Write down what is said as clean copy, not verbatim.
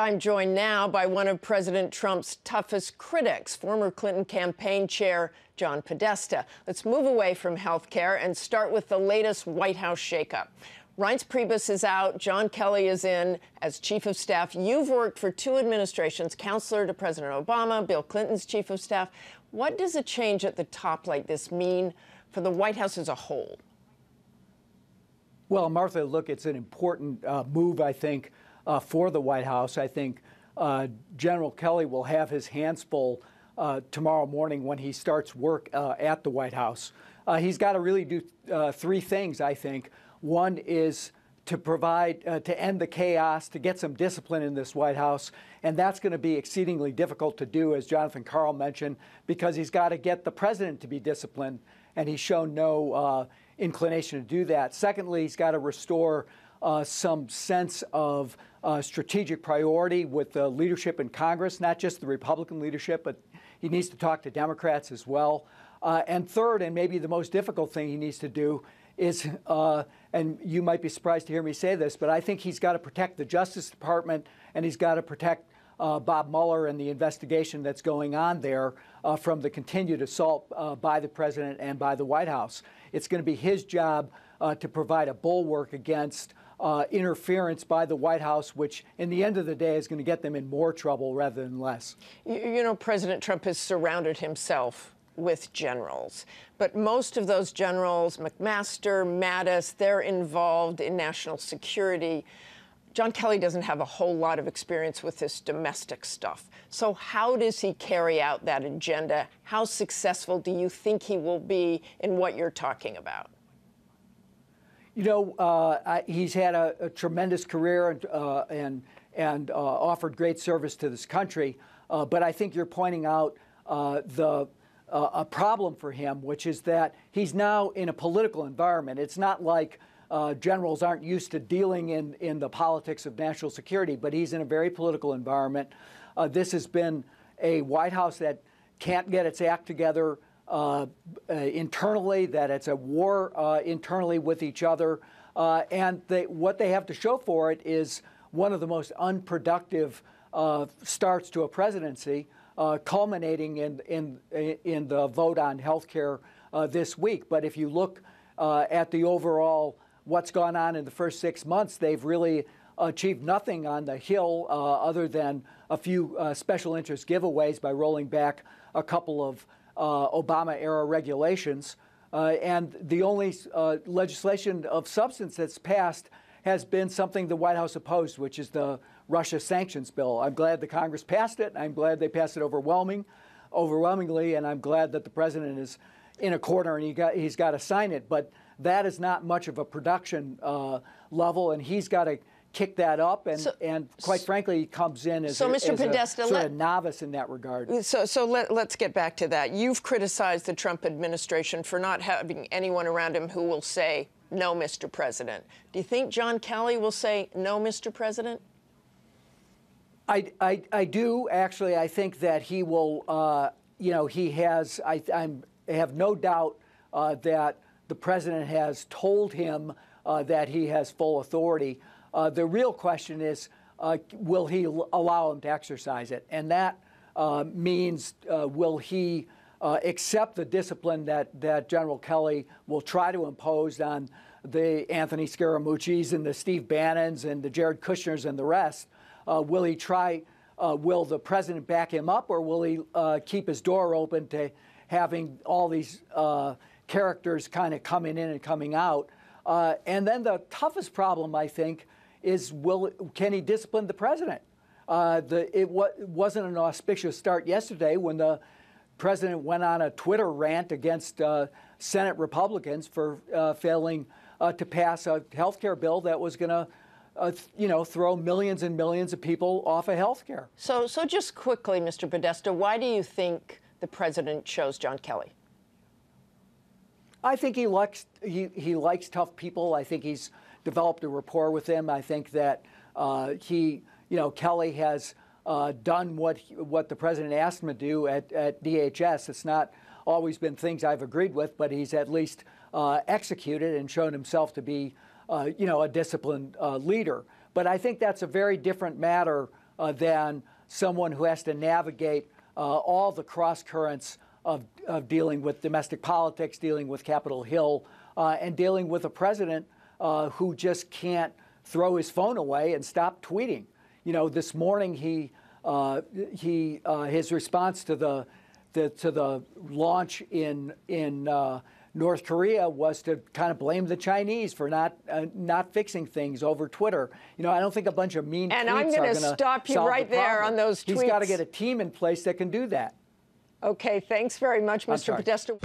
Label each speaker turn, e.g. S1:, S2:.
S1: I'm joined now by one of President Trump's toughest critics, former Clinton campaign chair John Podesta. Let's move away from health care and start with the latest White House shakeup. Reince Priebus is out. John Kelly is in as chief of staff. You've worked for two administrations, counselor to President Obama, Bill Clinton's chief of staff. What does a change at the top like this mean for the White House as a whole?
S2: Well, Martha, look, it's an important move, I think, for the White House. I think General Kelly will have his hands full tomorrow morning when he starts work at the White House. He's got to really do three things, I think. One is to provide, to end the chaos, to get some discipline in this White House. And that's going to be exceedingly difficult to do, as Jonathan Karl mentioned, because he's got to get the president to be disciplined. And he's shown no inclination to do that. Secondly, he's got to restore some sense of strategic priority with the leadership in Congress, not just the Republican leadership, but he needs to talk to Democrats as well. And third, and maybe the most difficult thing he needs to do is, and you might be surprised to hear me say this, but I think he's got to protect the Justice Department and he's got to protect Bob Mueller and the investigation that's going on there from the continued assault by the president and by the White House. It's going to be his job to provide a bulwark against interference by the White House, which in the end of the day is going to get them in more trouble rather than less.
S1: You know, President Trump has surrounded himself with generals, but most of those generals, McMaster, Mattis, they're involved in national security. John Kelly doesn't have a whole lot of experience with this domestic stuff. So how does he carry out that agenda? How successful do you think he will be in what you're talking about?
S2: You know, he's had a tremendous career and offered great service to this country. But I think you're pointing out a problem for him, which is that he's now in a political environment. It's not like generals aren't used to dealing in the politics of national security, but he's in a very political environment. This has been a White House that can't get its act together internally, that it's a war internally with each other. And what they have to show for it is one of the most unproductive starts to a presidency, culminating in the vote on health care this week. But if you look at the overall what's gone on in the first 6 months, they've really achieved nothing on the Hill other than a few special interest giveaways by rolling back a couple of Obama-era regulations. And the only legislation of substance that's passed has been something the White House opposed, which is the Russia sanctions bill. I'm glad the Congress passed it. I'm glad they passed it overwhelmingly, and I'm glad that the president is in a corner and he's got to sign it. But that is not much of a production level, and he's got to kick that up, and quite frankly, he comes in as,
S1: Mr. Podesta,
S2: a sort of novice in that regard.
S1: So let's get back to that. You've criticized the Trump administration for not having anyone around him who will say, no, Mr. President. Do you think John Kelly will say, no, Mr. President?
S2: I do, actually. I think that he will, you know, he has, I have no doubt that the president has told him that he has full authority. The real question is, will he allow him to exercise it? And that means, will he accept the discipline that General Kelly will try to impose on the Anthony Scaramucci's and the Steve Bannons and the Jared Kushners and the rest? Will he try, will the president back him up, or will he keep his door open to having all these characters kind of coming in and coming out? And then the toughest problem, I think, is can he discipline the president? It wasn't an auspicious start yesterday when the president went on a Twitter rant against Senate Republicans for failing to pass a health care bill that was going to you know, throw millions and millions of people off of health care.
S1: So just quickly, Mr. Podesta, why do you think the president chose John Kelly?
S2: I think he likes tough people. I think he's developed a rapport with him. I think that Kelly has done what the president asked him to do at DHS. It's not always been things I've agreed with, but he's at least executed and shown himself to be a disciplined leader. But I think that's a very different matter than someone who has to navigate all the cross currents of dealing with domestic politics, dealing with Capitol Hill, and dealing with a president who just can't throw his phone away and stop tweeting. You know, this morning his response to the launch in North Korea was to kind of blame the Chinese for not fixing things over Twitter. You know, I don't think a bunch of mean tweets are going to
S1: I'm going to stop you right there on those tweets.
S2: He's got to get a team in place that can do that.
S1: Okay, thanks very much, Mr. Podesta.